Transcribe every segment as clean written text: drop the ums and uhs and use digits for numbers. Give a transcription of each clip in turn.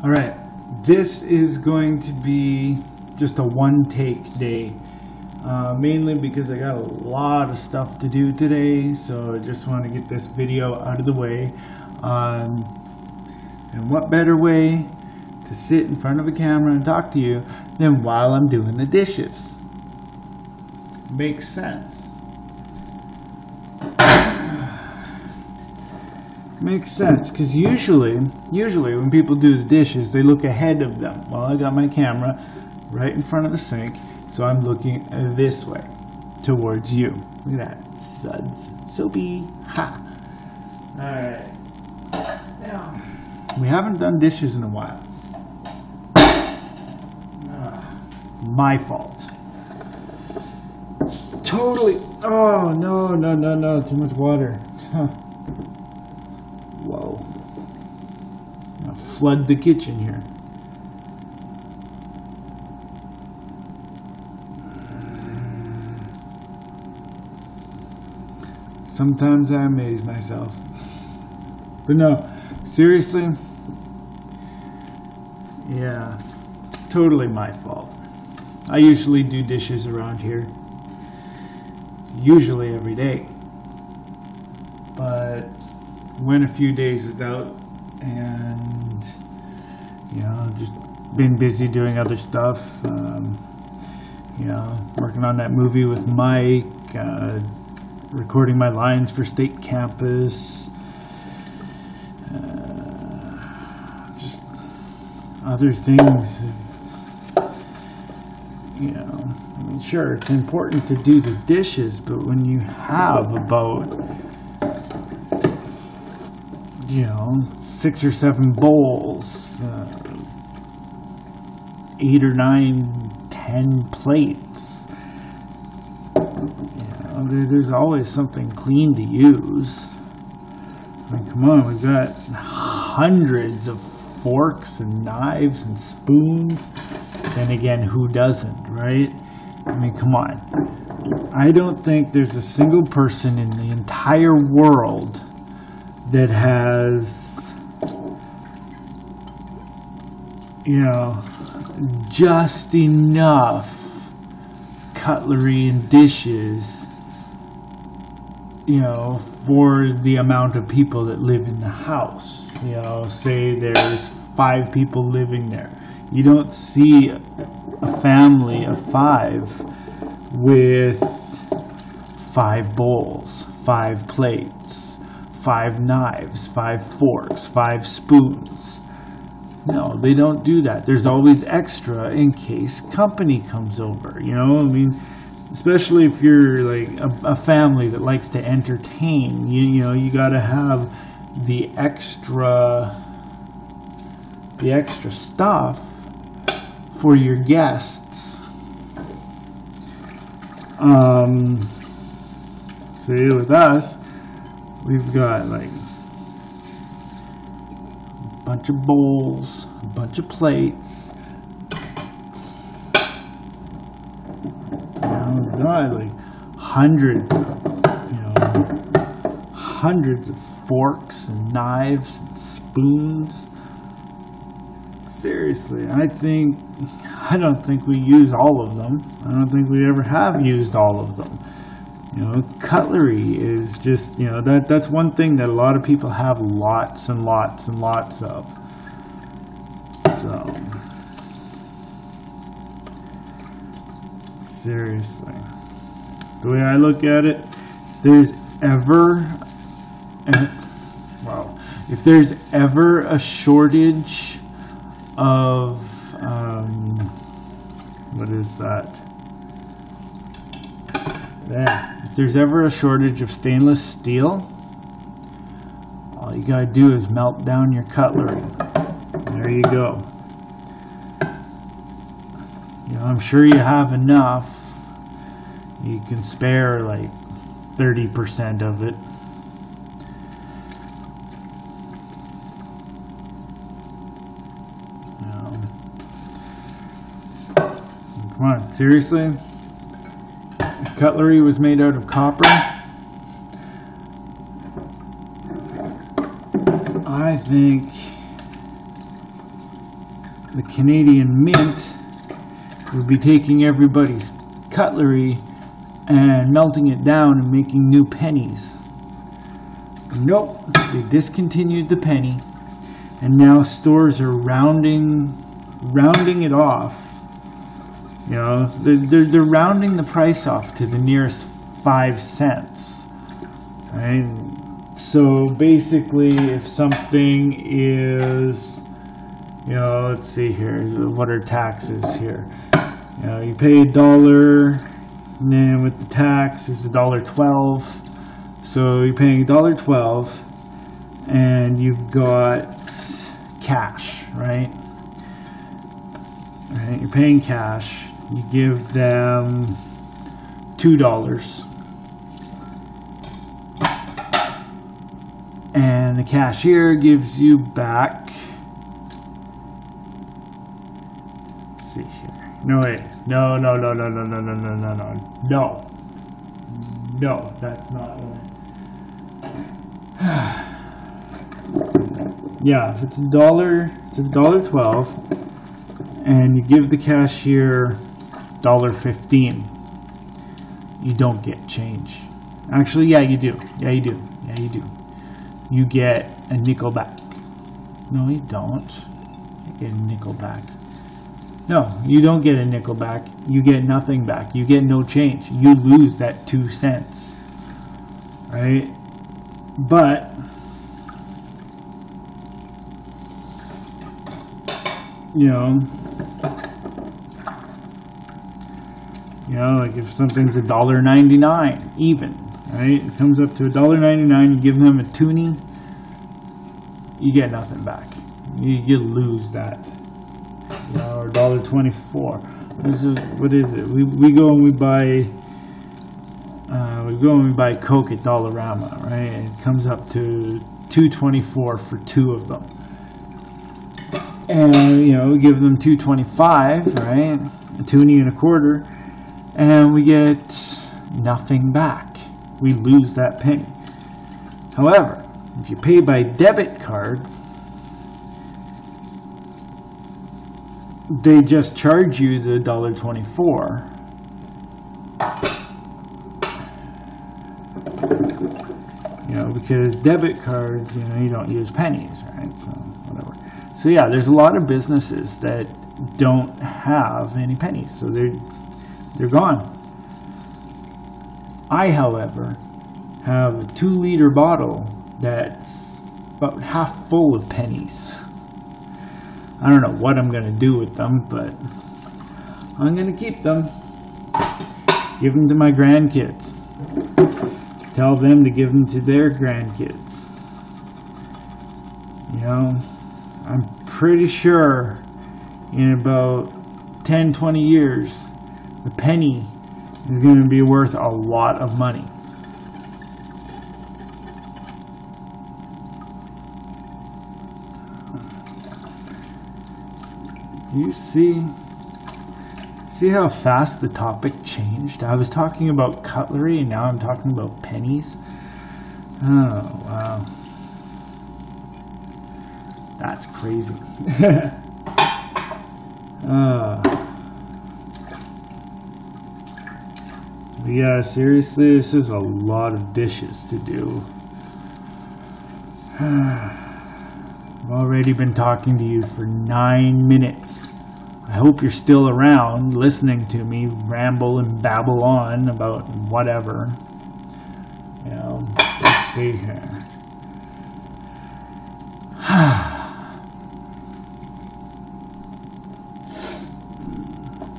Alright, this is going to be just a one-take day. Mainly because I got a lot of stuff to do today, so I just want to get this video out of the way. And what better way to sit in front of a camera and talk to you than while I'm doing the dishes? Makes sense. Makes sense, because usually when people do the dishes, they look ahead of them. Well, I got my camera right in front of the sink, so I'm looking this way, towards you. Look at that, suds. Soapy. Ha! Alright. Now, we haven't done dishes in a while. My fault. Totally. Oh, no. Too much water. Whoa. I'll flood the kitchen here. Sometimes I amaze myself. But no, seriously? Yeah, totally my fault. I usually do dishes around here. Usually every day. But went a few days without, and just been busy doing other stuff. Working on that movie with Mike, recording my lines for State Campus, just other things. Sure, it's important to do the dishes, but when you have about 6 or 7 bowls, 8 or 9, 10 plates, there's always something clean to use. I mean, come on, we've got hundreds of forks and knives and spoons. Then again, who doesn't, right? I mean, come on. I don't think there's a single person in the entire world that has, just enough cutlery and dishes, for the amount of people that live in the house. Say there's 5 people living there. You don't see a family of 5 with 5 bowls, 5 plates, 5 knives, 5 forks, 5 spoons. No, they don't do that. There's always extra in case company comes over, especially if you're like a family that likes to entertain, you gotta have the extra stuff for your guests. See, with us, we've got like a bunch of bowls, a bunch of plates. We've got like hundreds of forks and knives and spoons. Seriously, I don't think we use all of them. I don't think we ever have used all of them. Cutlery is just, that's one thing that a lot of people have lots and lots and lots of. So, seriously, the way I look at it, if there's ever a shortage of what is that? Yeah. If there's ever a shortage of stainless steel, all you gotta do is melt down your cutlery. There you go. I'm sure you have enough. You can spare like 30% of it. Come on, seriously? If cutlery was made out of copper, I think the Canadian Mint would be taking everybody's cutlery and melting it down and making new pennies. Nope, they discontinued the penny, and now stores are rounding it off. You know, they're rounding the price off to the nearest 5 cents. Right? So basically, if something is, you know, let's see here, what are taxes here? You know, you pay $1, and then with the tax it's $1.12. So you're paying $1.12, and you've got cash, right? Right? You're paying cash. You give them $2, and the cashier gives you back. Let's see here. No, wait. No. No, that's not what yeah, if it's $1, it's $1.12, and you give the cashier $1.15, you don't get change. Actually, yeah, you do. You get a nickel back. No, you don't. You get a nickel back. No, you don't get a nickel back. You get nothing back. You get no change. You lose that 2 cents. Right? But you know, like if something's $1.99 even, right? It comes up to $1.99, you give them a toonie, you get nothing back. You lose that. You know, or $1.24. What is it? We go and we buy Coke at Dollarama, right? And it comes up to $2.24 for 2 of them. And you know, we give them $2.25, right? A toonie and a quarter, and we get nothing back. We lose that penny. However, if you pay by debit card, they just charge you the $1.24. You know, because debit cards, you know, you don't use pennies, right? So whatever. So yeah, there's a lot of businesses that don't have any pennies, so they're gone. I, however, have a 2-liter bottle that's about half full of pennies. I don't know what I'm going to do with them, but I'm going to keep them. Give them to my grandkids. Tell them to give them to their grandkids. You know, I'm pretty sure in about 10-20 years, the penny is going to be worth a lot of money. Do you see how fast the topic changed? I was talking about cutlery and now I'm talking about pennies. Oh, wow. That's crazy. Yeah, seriously, this is a lot of dishes to do. I've already been talking to you for 9 minutes. I hope you're still around listening to me ramble and babble on about whatever. You know, let's see here.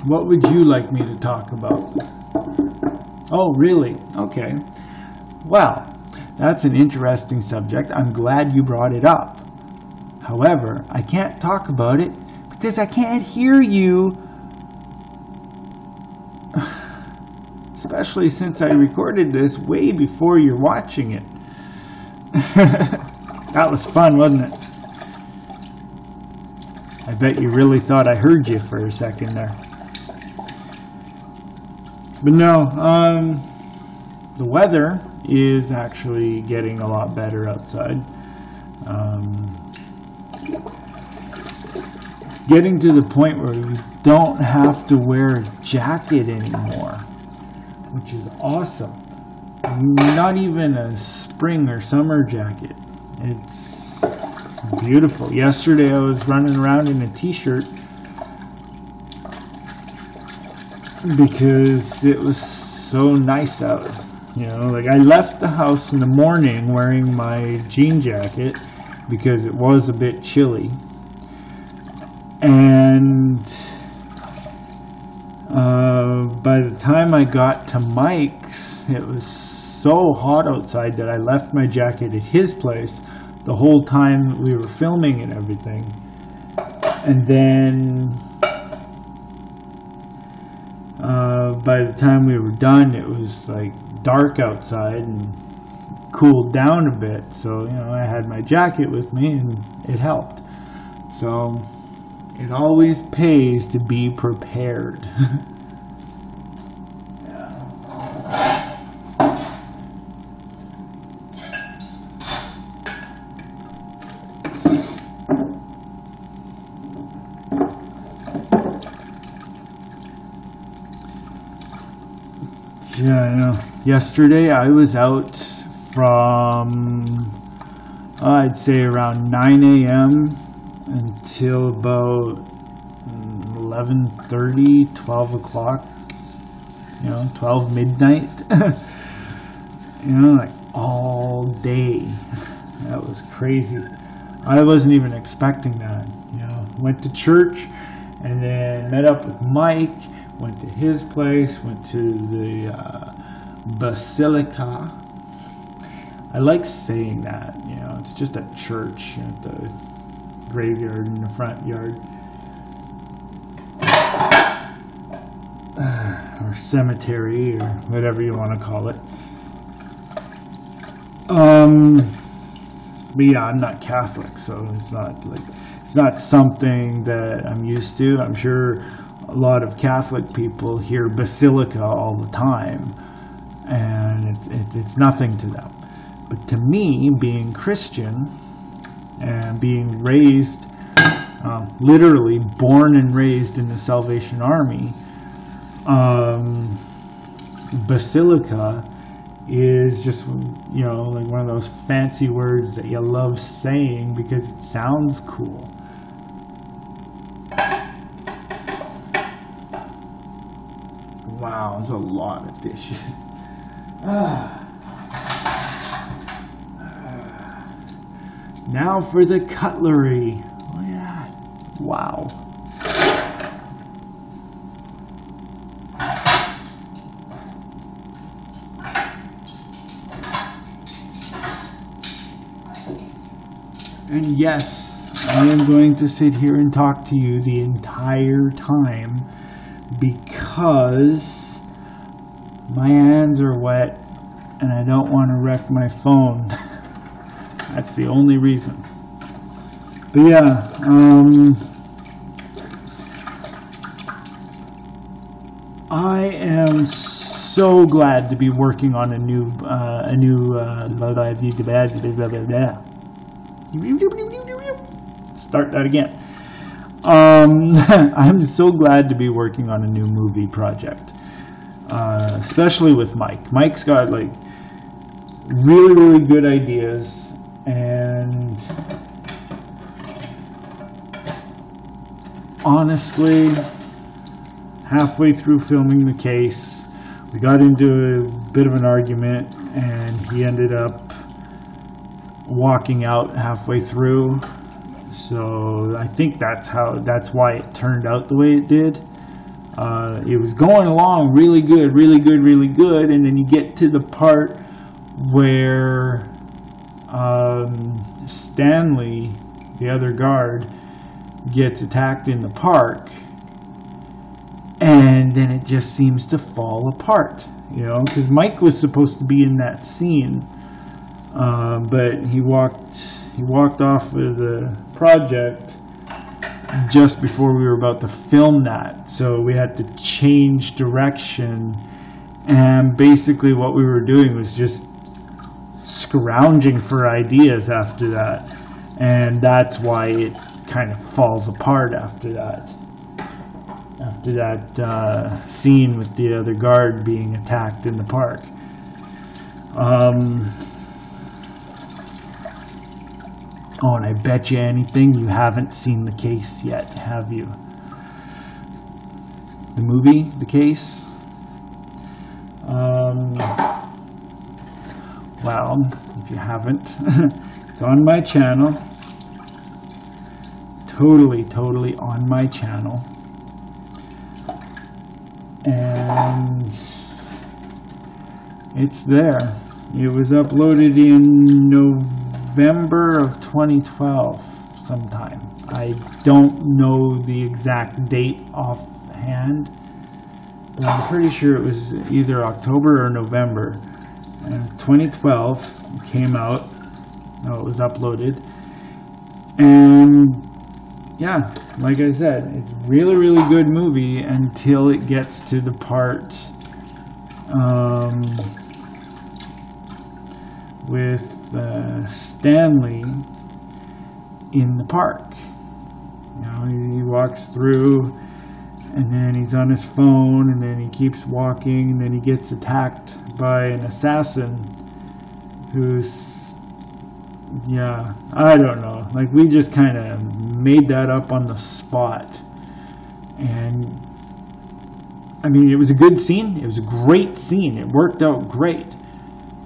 What would you like me to talk about? Oh, really? Okay. Well, that's an interesting subject. I'm glad you brought it up. However, I can't talk about it because I can't hear you. Especially since I recorded this way before you're watching it. That was fun, wasn't it? I bet you really thought I heard you for a second there. But no, the weather is actually getting a lot better outside. It's getting to the point where you don't have to wear a jacket anymore, which is awesome. Not even a spring or summer jacket. It's beautiful. Yesterday I was running around in a t-shirt because it was so nice out. You know, like I left the house in the morning wearing my jean jacket because it was a bit chilly. And by the time I got to Mike's, it was so hot outside that I left my jacket at his place the whole time that we were filming and everything. And then by the time we were done, it was like dark outside and cooled down a bit. So, you know, I had my jacket with me and it helped. So it always pays to be prepared. Yeah, I know. Yesterday I was out from, I'd say around 9 a.m. until about 11:30, 12 o'clock, 12 midnight. Like all day. That was crazy. I wasn't even expecting that. Went to church and then met up with Mike. Went to his place, went to the Basilica. I like saying that, it's just a church at the graveyard in the front yard. Or cemetery, or whatever you want to call it. But yeah, I'm not Catholic, so it's not something that I'm used to. I'm sure a lot of Catholic people hear Basilica all the time, and it's nothing to them. But to me, being Christian and being raised, literally born and raised in the Salvation Army, Basilica is just, like one of those fancy words that you love saying because it sounds cool. Wow, there's a lot of dishes. Now for the cutlery. Look at that. Wow. And yes, I am going to sit here and talk to you the entire time because my hands are wet and I don't want to wreck my phone. That's the only reason. But yeah, I am so glad to be working on a new start that again. I'm so glad to be working on a new movie project, especially with Mike. Mike's got like really, really good ideas, and honestly, halfway through filming the case, we got into a bit of an argument, and he ended up walking out halfway through. So I think that's why it turned out the way it did. It was going along really good, and then you get to the part where Stanley, the other guard, gets attacked in the park, and then it just seems to fall apart, because Mike was supposed to be in that scene, but he walked off of the project just before we were about to film that, so we had to change direction, and basically what we were doing was just scrounging for ideas after that, and that's why kind of falls apart after that. After that scene with the other guard being attacked in the park. Oh, and I bet you anything you haven't seen The Case yet, have you? The movie, The Case? Well, if you haven't, it's on my channel. Totally on my channel. And it's there. It was uploaded in November of 2012 sometime. I don't know the exact date offhand, but I'm pretty sure it was either October or November. 2012 came out. No, it was uploaded. And yeah, like I said, it's a really good movie until it gets to the part with Stanley in the park. You know, he walks through, and then he's on his phone, and then he keeps walking, and then he gets attacked by an assassin who's, yeah, I don't know. Like, we just kind of made that up on the spot. And, I mean, it was a good scene. It was a great scene. It worked out great.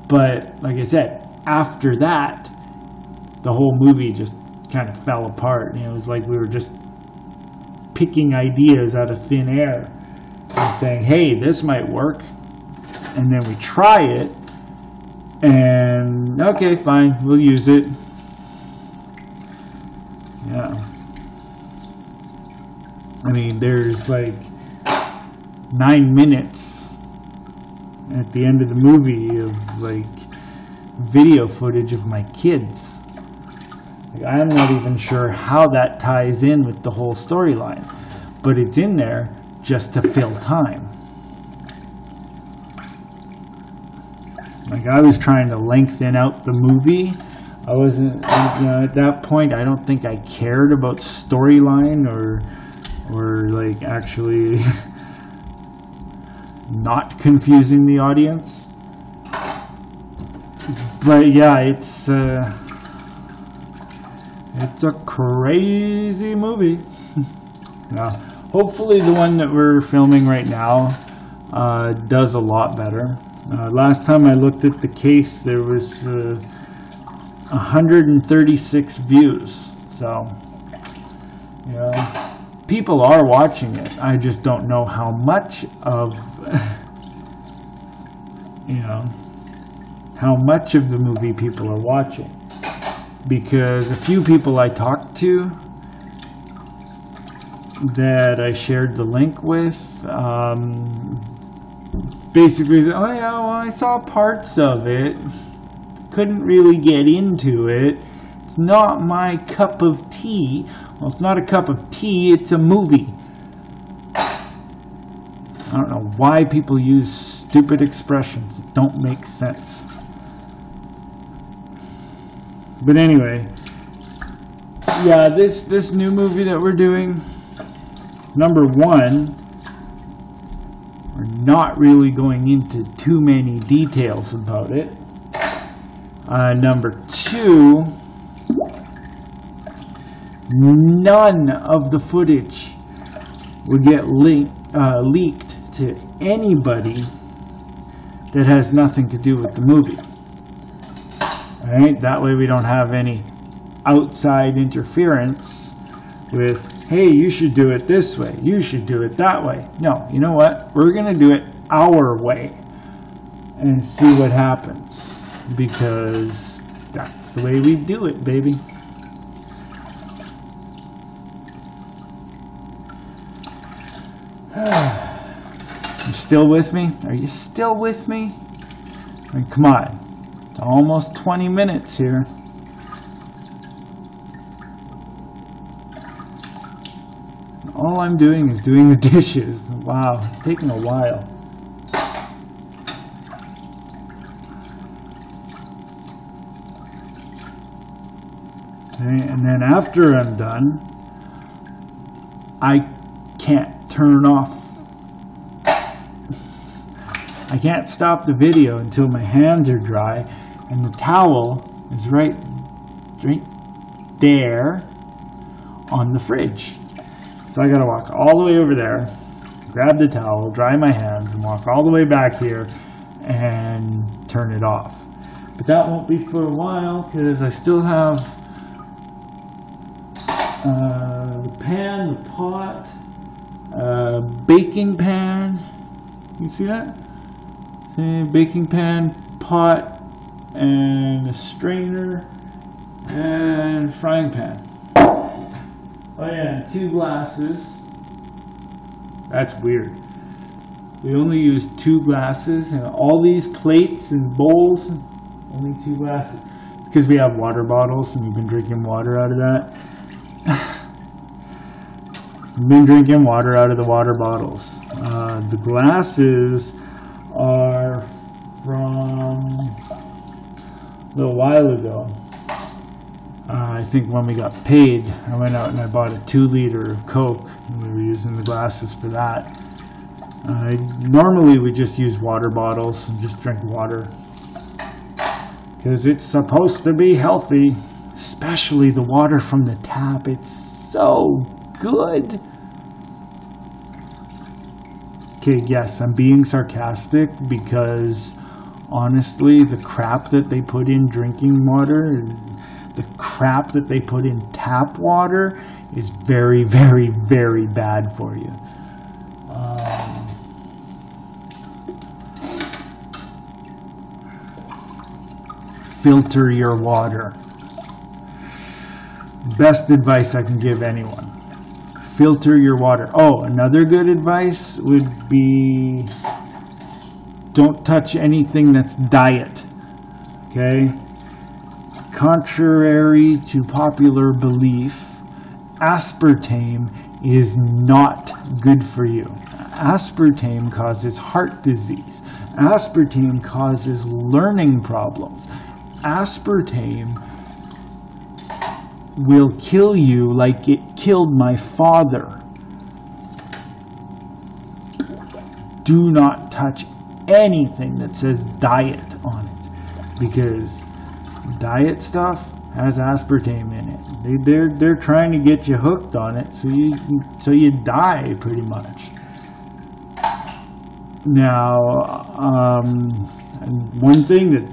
But, like I said, after that, the whole movie just kind of fell apart. And it was like we were just picking ideas out of thin air and saying, hey, this might work. And then we try it. And, okay, fine, we'll use it. Yeah. I mean, there's like 9 minutes at the end of the movie of like video footage of my kids. Like, I'm not even sure how that ties in with the whole storyline, but it's in there just to fill time. Like, I was trying to lengthen out the movie. I wasn't, you know, at that point, I don't think I cared about storyline or like actually not confusing the audience. But yeah, it's a crazy movie. Yeah. Hopefully the one that we're filming right now does a lot better. Last time I looked at The Case, there was 136 views. So, you know, people are watching it. I just don't know how much of, you know, how much of the movie people are watching. Because a few people I talked to that I shared the link with, basically said, oh yeah, well, I saw parts of it, couldn't really get into it, it's not my cup of tea. Well, it's not a cup of tea, it's a movie. I don't know why people use stupid expressions that don't make sense. But anyway, yeah, this new movie that we're doing, number one, we're not really going into too many details about it. Number two, none of the footage will get leaked to anybody that has nothing to do with the movie. Alright, that way we don't have any outside interference with, hey, you should do it this way, you should do it that way. No, you know what? We're going to do it our way and see what happens, because that's the way we do it, baby. You still with me? Are you still with me? I mean, come on. It's almost 20 minutes here. All I'm doing is doing the dishes. Wow, it's taking a while. Okay, and then after I'm done, I can't turn off. I can't stop the video until my hands are dry, and the towel is right there on the fridge. So I gotta walk all the way over there, grab the towel, dry my hands, and walk all the way back here and turn it off. But that won't be for a while because I still have the pan, the pot, baking pan. You see that? Baking pan, pot, and a strainer, and frying pan. Oh yeah, 2 glasses. That's weird. We only use 2 glasses, and all these plates and bowls, only 2 glasses. It's because we have water bottles, and we've been drinking water out of that. We've been drinking water out of the water bottles. The glasses are from a little while ago. I think when we got paid, I went out and I bought a 2-liter of Coke, and we were using the glasses for that. Normally we just use water bottles and just drink water because it's supposed to be healthy, especially the water from the tap. It's so good. Okay, yes, I'm being sarcastic because honestly, the crap that they put in drinking water, the crap that they put in tap water is very, very, very bad for you. Filter your water. Best advice I can give anyone. Filter your water. Oh, another good advice would be don't touch anything that's diet. Okay? Contrary to popular belief, aspartame is not good for you. Aspartame causes heart disease. Aspartame causes learning problems. Aspartame will kill you like it killed my father. Do not touch anything that says diet on it, because diet stuff has aspartame in it. They're trying to get you hooked on it so you die pretty much. Now, one thing that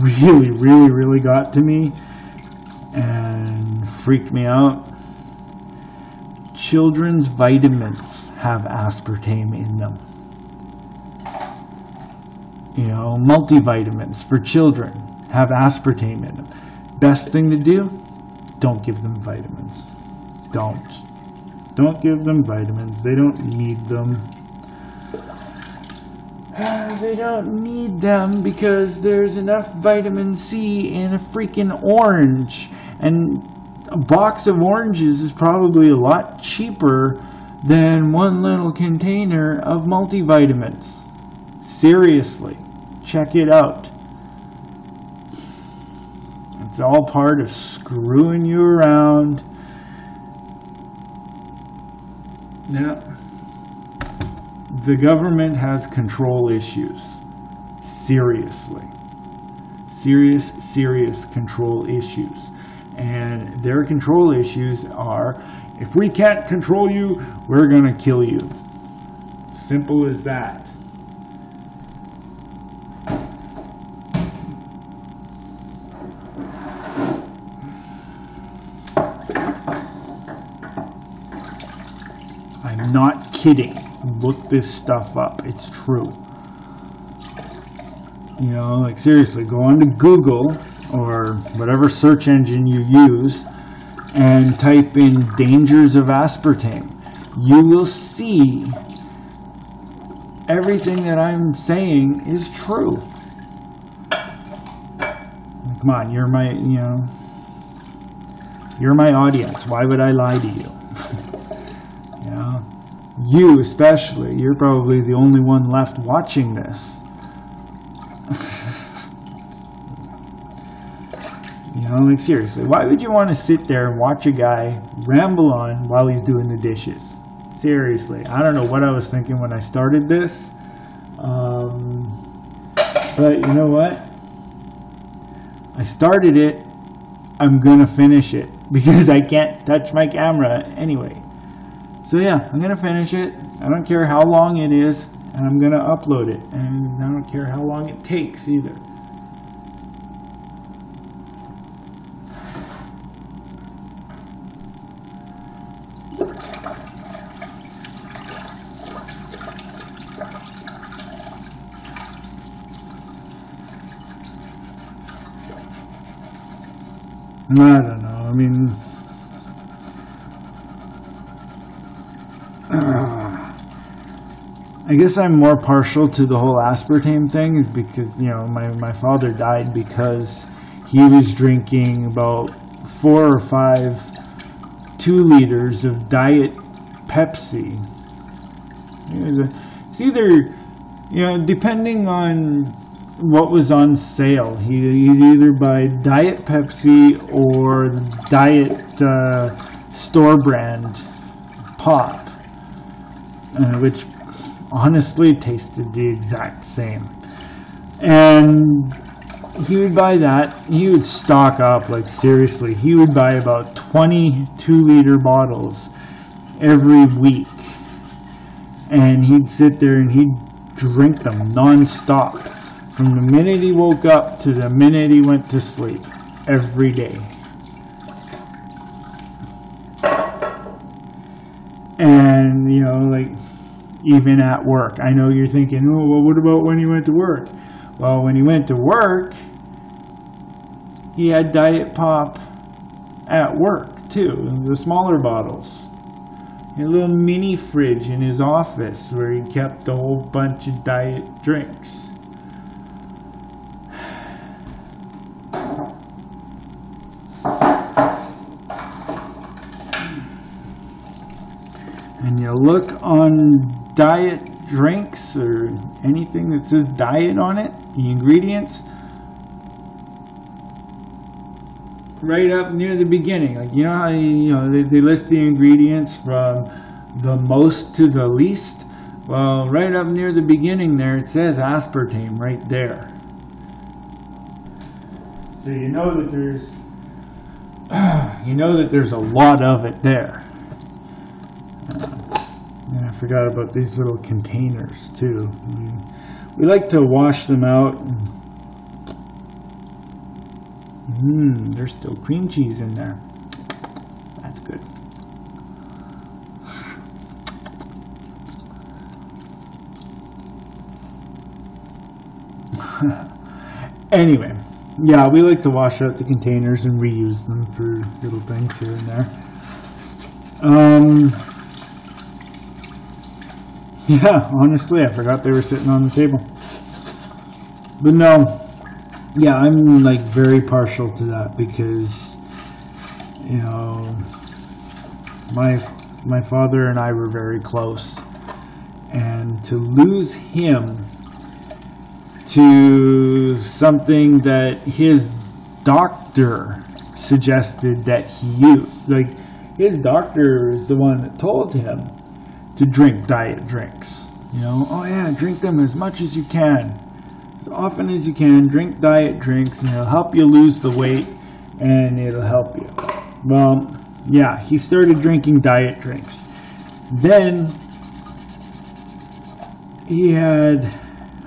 really got to me and freaked me out: children's vitamins have aspartame in them. You know, multivitamins for children have aspartame in them. Best thing to do, don't give them vitamins. Don't give them vitamins. They don't need them. They don't need them because there's enough vitamin C in a freaking orange. And a box of oranges is probably a lot cheaper than one little container of multivitamins. Seriously, check it out. It's all part of screwing you around. Yeah. The government has control issues. Seriously. Serious control issues. And their control issues are, if we can't control you, we're going to kill you. Simple as that. I'm not kidding. Look this stuff up. It's true. You know, like seriously, go on to Google or whatever search engine you use and type in dangers of aspartame. You will see everything that I'm saying is true. Come on, you're my audience. Why would I lie to you? You know, you especially, you're probably the only one left watching this. You know, like seriously, why would you want to sit there and watch a guy ramble on while he's doing the dishes? Seriously, I don't know what I was thinking when I started this. But you know what? I started it. I'm gonna finish it because I can't touch my camera anyway. So yeah, I'm gonna finish it. I don't care how long it is, and I'm gonna upload it. And I don't care how long it takes either. I don't know. I mean, I guess I'm more partial to the whole aspartame thing is because, you know, my father died because he was drinking about 4 or 5 2-liters of Diet Pepsi. It's either, you know, depending on what was on sale. He'd either buy Diet Pepsi or Diet store brand pop, which honestly tasted the exact same. And he would buy that. He would stock up, like seriously. He would buy about 20 2-liter bottles every week. And he'd sit there and he'd drink them non-stop. From the minute he woke up to the minute he went to sleep, every day. And, you know, like, even at work. I know you're thinking, oh, well, what about when he went to work? Well, when he went to work, he had Diet Pop at work, too. The smaller bottles. He had a little mini fridge in his office where he kept a whole bunch of diet drinks. And you look on diet drinks or anything that says diet on it, the ingredients, right up near the beginning. Like, you know how they list the ingredients from the most to the least? Well, right up near the beginning there, it says aspartame right there. So you know that there's a lot of it there. And I forgot about these little containers too. We like to wash them out. There's still cream cheese in there. That's good. Anyway, yeah, we like to wash out the containers and reuse them for little things here and there. Yeah, honestly, I forgot they were sitting on the table. But no, yeah, I'm like very partial to that because, you know, my father and I were very close, and to lose him to something that his doctor suggested that he use, like his doctor is the one that told him to drink diet drinks. You know, oh yeah, drink them as much as you can, as often as you can. Drink diet drinks, and it'll help you lose the weight, and it'll help you. Well, yeah, he started drinking diet drinks. Then he had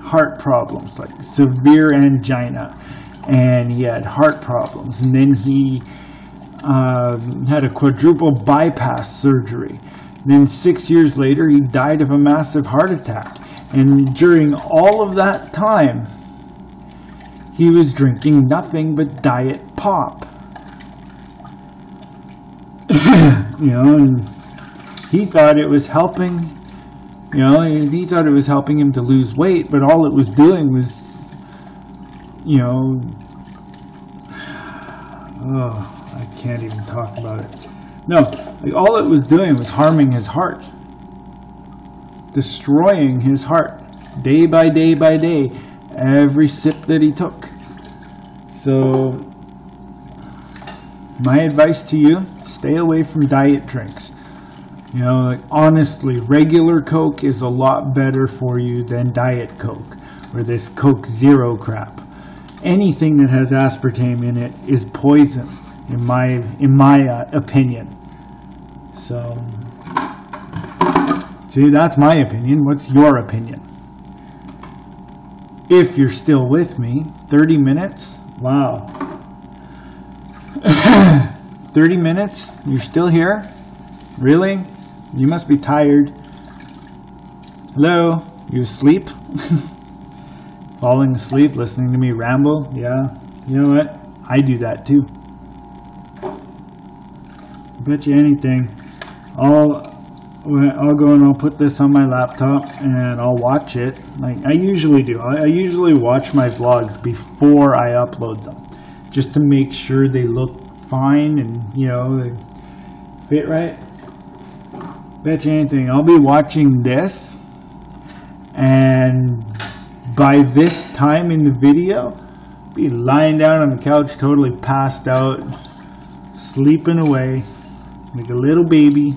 heart problems, like severe angina, and he had heart problems. And then he had a quadruple bypass surgery. Then 6 years later, he died of a massive heart attack. And during all of that time, he was drinking nothing but Diet Pop. You know, and he thought it was helping, you know, he thought it was helping him to lose weight, but all it was doing was, you know, oh, I can't even talk about it. No, like all it was doing was harming his heart. Destroying his heart. Day by day by day. Every sip that he took. So, my advice to you, stay away from diet drinks. You know, like, honestly, regular Coke is a lot better for you than Diet Coke or this Coke Zero crap. Anything that has aspartame in it is poison, in my opinion. So, see, that's my opinion. What's your opinion? If you're still with me, 30 minutes? Wow. 30 minutes? You're still here? Really? You must be tired. Hello? You asleep? Falling asleep, listening to me ramble? Yeah. You know what? I do that too. Bet you anything. I'll go and I'll put this on my laptop and I'll watch it. Like I usually do. I usually watch my vlogs before I upload them, just to make sure they look fine and, you know, they fit right. Bet you anything, I'll be watching this, and by this time in the video, I'll be lying down on the couch, totally passed out, sleeping away like a little baby,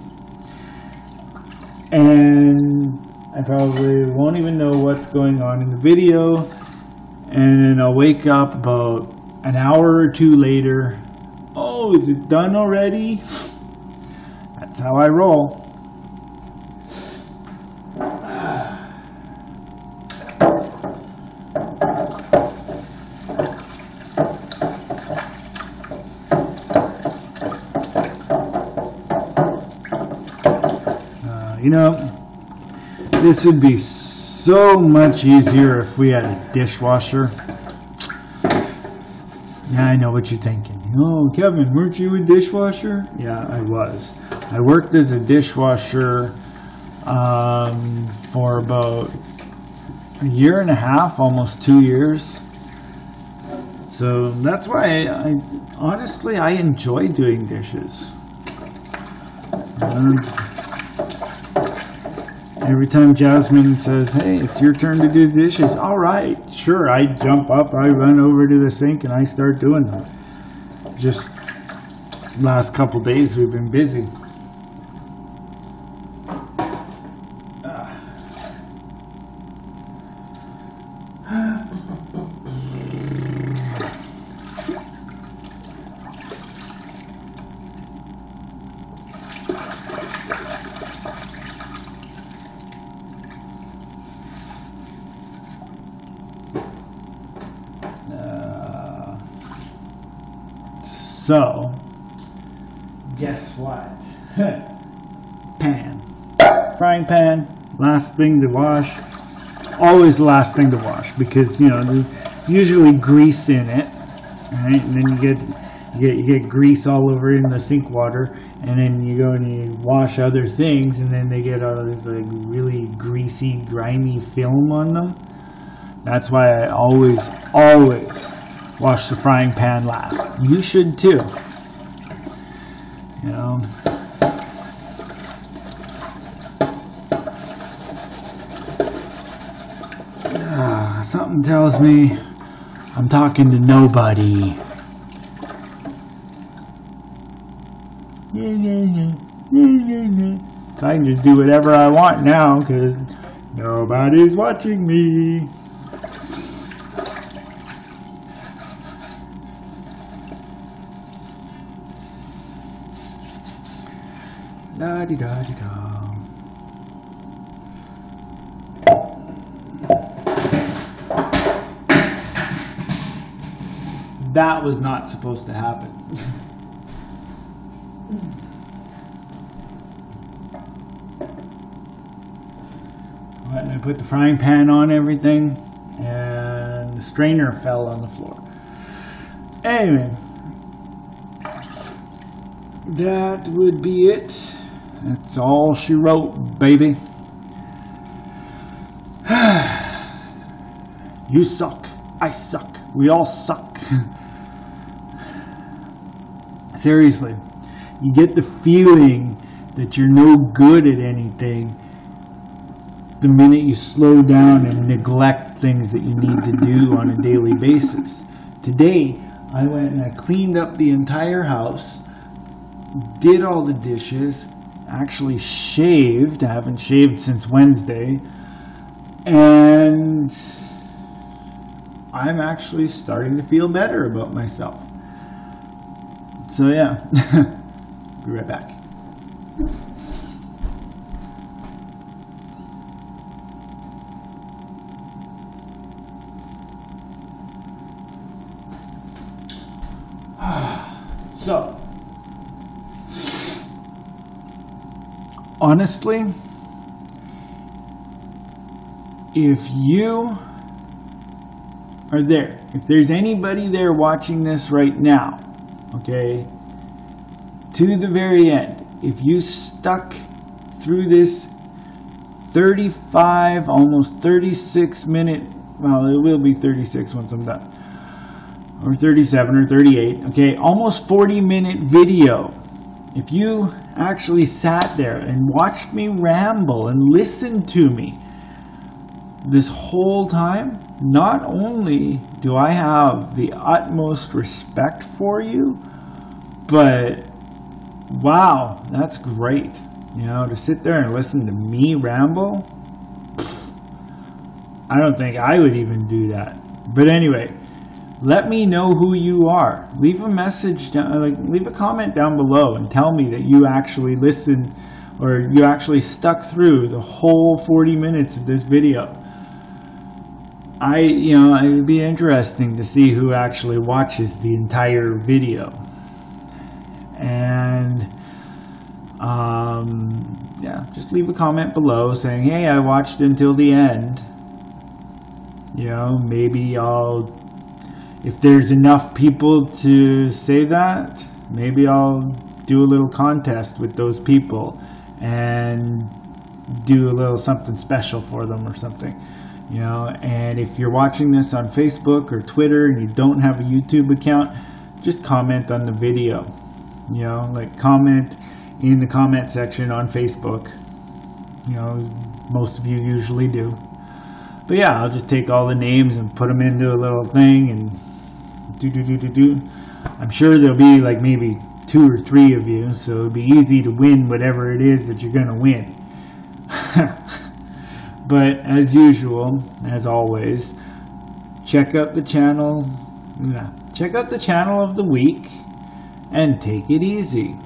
and I probably won't even know what's going on in the video, and then I'll wake up about an hour or two later. Oh, is it done already? That's how I roll. You know, this would be so much easier if we had a dishwasher. Yeah, I know what you're thinking. Oh, Kevin, weren't you a dishwasher? Yeah, I was. I worked as a dishwasher for about a year and a half, almost 2 years. So that's why I honestly enjoy doing dishes. Every time Jasmine says, hey, it's your turn to do dishes. All right, sure. I jump up, I run over to the sink, and I start doing them. Just last couple days we've been busy. So, guess what? Pan. Frying pan, last thing to wash. Always the last thing to wash because, you know, there's usually grease in it, right? And then you get grease all over in the sink water, and then you go and you wash other things, and then they get all this like really greasy, grimy film on them. That's why I always wash the frying pan last. You should too. You know. Something tells me I'm talking to nobody. So I can just do whatever I want now because nobody's watching me. La-di-da-di-da. That was not supposed to happen. And I put the frying pan on everything, and the strainer fell on the floor. Anyway, that would be it. That's all she wrote, baby. You suck. I suck. We all suck. Seriously, you get the feeling that you're no good at anything the minute you slow down and neglect things that you need to do on a daily basis. Today, I went and I cleaned up the entire house, did all the dishes, actually shaved. I haven't shaved since Wednesday. And I'm actually starting to feel better about myself. So yeah, be right back. So, honestly, if you are there, if there's anybody there watching this right now, okay, to the very end, if you stuck through this 35, almost 36 minute, well, it will be 36 once I'm done, or 37 or 38, okay, almost 40-minute video. If you actually sat there and watched me ramble and listened to me this whole time, not only do I have the utmost respect for you, but wow, that's great. You know, to sit there and listen to me ramble, I don't think I would even do that. But anyway, let me know who you are. Leave a message down, leave a comment down below and tell me that you actually listened or you actually stuck through the whole 40 minutes of this video. It would be interesting to see who actually watches the entire video. And yeah, just leave a comment below saying, hey, I watched until the end. You know, maybe if there's enough people to say that, maybe I'll do a little contest with those people and do a little something special for them or something. You know, and if you're watching this on Facebook or Twitter and you don't have a YouTube account, just comment on the video. You know, like comment in the comment section on Facebook. You know, most of you usually do. But yeah, I'll just take all the names and put them into a little thing and do. I'm sure there'll be like maybe 2 or 3 of you, so it'll be easy to win whatever it is that you're going to win. But as usual, as always, check out the channel. Check out the channel of the week and take it easy.